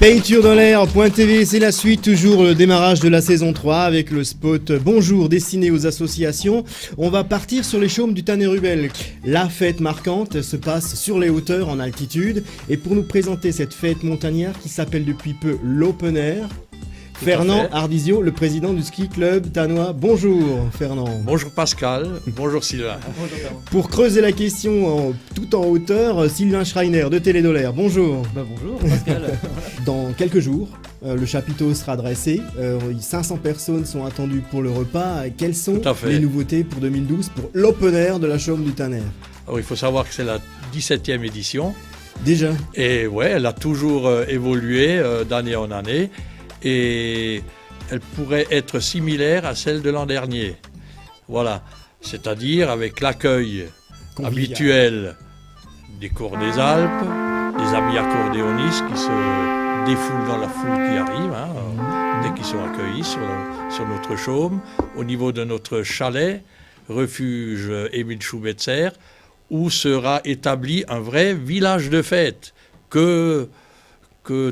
Paytourdelair.tv, c'est la suite, toujours le démarrage de la saison 3 avec le spot Bonjour destiné aux associations. On va partir sur les chaumes du Tannerubel. La fête marquante se passe sur les hauteurs en altitude. Et pour nous présenter cette fête montagnard qui s'appelle depuis peu l'Open Air, Fernand Ardizio, le président du ski club tannois. Bonjour Fernand. Bonjour Pascal, bonjour Sylvain. Pour creuser la question tout en hauteur, Sylvain Schreiner de Télédolaire. Bonjour. Bonjour Pascal. Dans quelques jours, le chapiteau sera dressé. 500 personnes sont attendues pour le repas. Quelles sont les nouveautés pour 2012 pour l'Open Air de la Chaume du Tanner? Alors, il faut savoir que c'est la 17e édition. Déjà. Et ouais, elle a toujours évolué d'année en année. Et elle pourrait être similaire à celle de l'an dernier. Voilà, c'est-à-dire avec l'accueil habituel des cours des Alpes, des amis accordéonistes qui se défoulent dans la foule qui arrive, dès qu'ils sont accueillis sur notre chaume, au niveau de notre chalet, refuge Émile Schubetzer, où sera établi un vrai village de fête que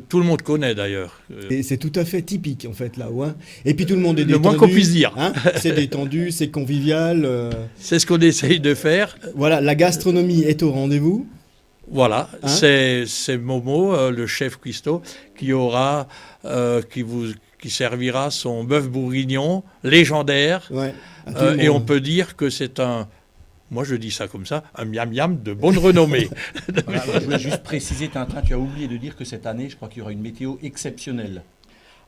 tout le monde connaît d'ailleurs. Et c'est tout à fait typique en fait là-haut. Hein. Et puis tout le monde est détendu. Le moins qu'on puisse dire. Hein, c'est détendu, c'est convivial. C'est ce qu'on essaye de faire. Voilà, la gastronomie est au rendez-vous. Voilà, c'est Momo, le chef cuistot, qui servira son bœuf bourguignon légendaire. Ouais, et on peut dire que c'est moi je dis ça comme ça, un miam-miam de bonne renommée. Voilà, je voulais juste préciser, Tintin, tu as oublié de dire que cette année, je crois qu'il y aura une météo exceptionnelle.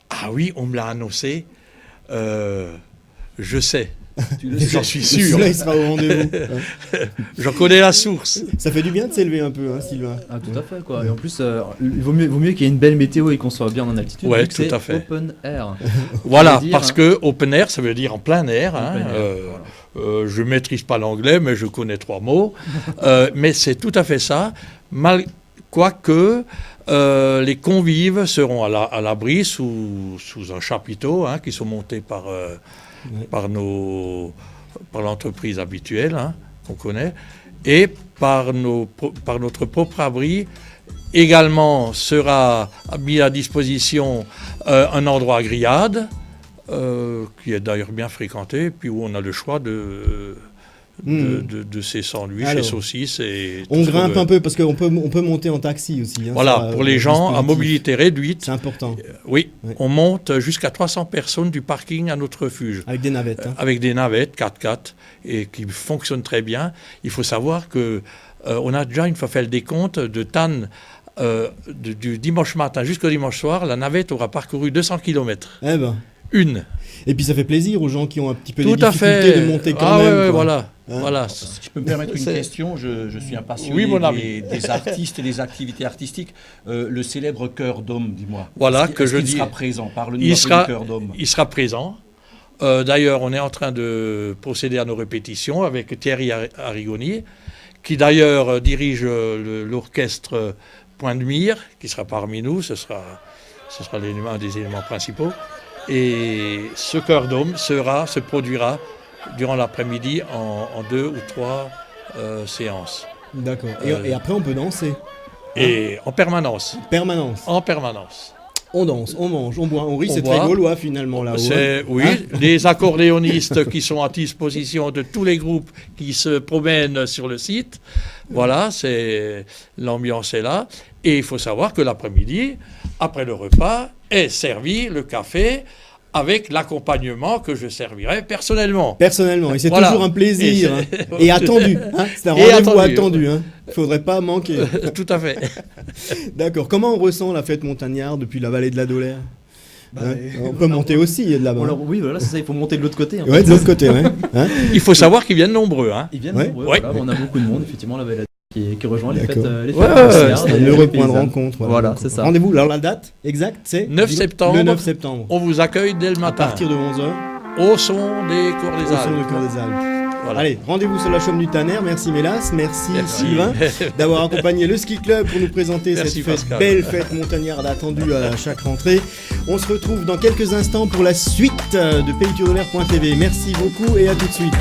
Ah oui, on me l'a annoncé. Je sais. J'en suis sûr. Là, il sera au rendez-vous. J'en connais la source. Ça fait du bien de s'élever un peu, Sylvain. Ah, tout à fait, quoi. Et en plus, il vaut mieux qu'il y ait une belle météo et qu'on soit bien en altitude. Ouais, tout à fait. Open air. Voilà, parce que open air, ça veut dire en plein air. Je ne maîtrise pas l'anglais, mais je connais 3 mots. Mais c'est tout à fait ça. Quoique les convives seront à l'abri sous un chapiteau qui sont montés par l'entreprise habituelle qu'on connaît, et par notre propre abri. Également sera mis à disposition un endroit à grillade, qui est d'ailleurs bien fréquenté, puis où on a le choix de ces sandwichs et saucisses. On grimpe un peu parce qu'on peut monter en taxi aussi. Voilà, pour les gens à mobilité réduite. C'est important. Oui, on monte jusqu'à 300 personnes du parking à notre refuge. Avec des navettes. Avec des navettes 4x4 et qui fonctionnent très bien. Il faut savoir que on a déjà une fois fait le décompte de Tannes. Du dimanche matin jusqu'au dimanche soir, la navette aura parcouru 200 km. Eh ben. Et puis ça fait plaisir aux gens qui ont un petit peu de difficulté de monter quand même. Ouais, voilà. Si je peux me permettre une question, je suis un passionné des artistes et des activités artistiques. Le célèbre Chœur d'Homme, dis-moi. Voilà, il sera présent. Parle-nous du Chœur d'Homme. Il sera présent. D'ailleurs, on est en train de procéder à nos répétitions avec Thierry Arrigoni, qui d'ailleurs dirige l'orchestre Point de Mire, qui sera parmi nous. Ce sera un des éléments principaux. Et ce Chœur d'Homme se produira durant l'après-midi en 2 ou 3 séances. D'accord. Et après, on peut danser. Et en permanence. En permanence. On danse, on mange, on boit, on rit. C'est très gaulois finalement là-haut. Oui, les accordéonistes qui sont à disposition de tous les groupes qui se promènent sur le site. Voilà, l'ambiance est là. Et il faut savoir que l'après-midi, après le repas, est servi le café avec l'accompagnement que je servirai personnellement. Personnellement, et c'est toujours un plaisir. Et attendu. C'est un rendez-vous attendu. Il ne faudrait pas manquer. Tout à fait. D'accord. Comment on ressent la fête montagnarde depuis la vallée de la Dolère? On peut monter aussi de là-bas. Oui, voilà, c'est ça, il faut monter de l'autre côté. Oui, de l'autre côté, Il faut savoir qu'ils viennent nombreux. Ils viennent nombreux, voilà, on a beaucoup de monde, effectivement, la vallée qui rejoint les fêtes. C'est un heureux point de rencontre. Voilà, c'est ça. Rendez-vous, alors la date exacte, c'est 9 septembre. Le 9 septembre. On vous accueille dès le matin. À partir de 11h. Au son des cours des Alpes. Voilà. Allez, rendez-vous sur la Chaume du Tanner. Merci Mélas, merci Sylvain d'avoir accompagné le ski club pour nous présenter cette belle fête montagnarde attendue à chaque rentrée. On se retrouve dans quelques instants pour la suite de Paytourdelair.tv. Merci beaucoup et à tout de suite.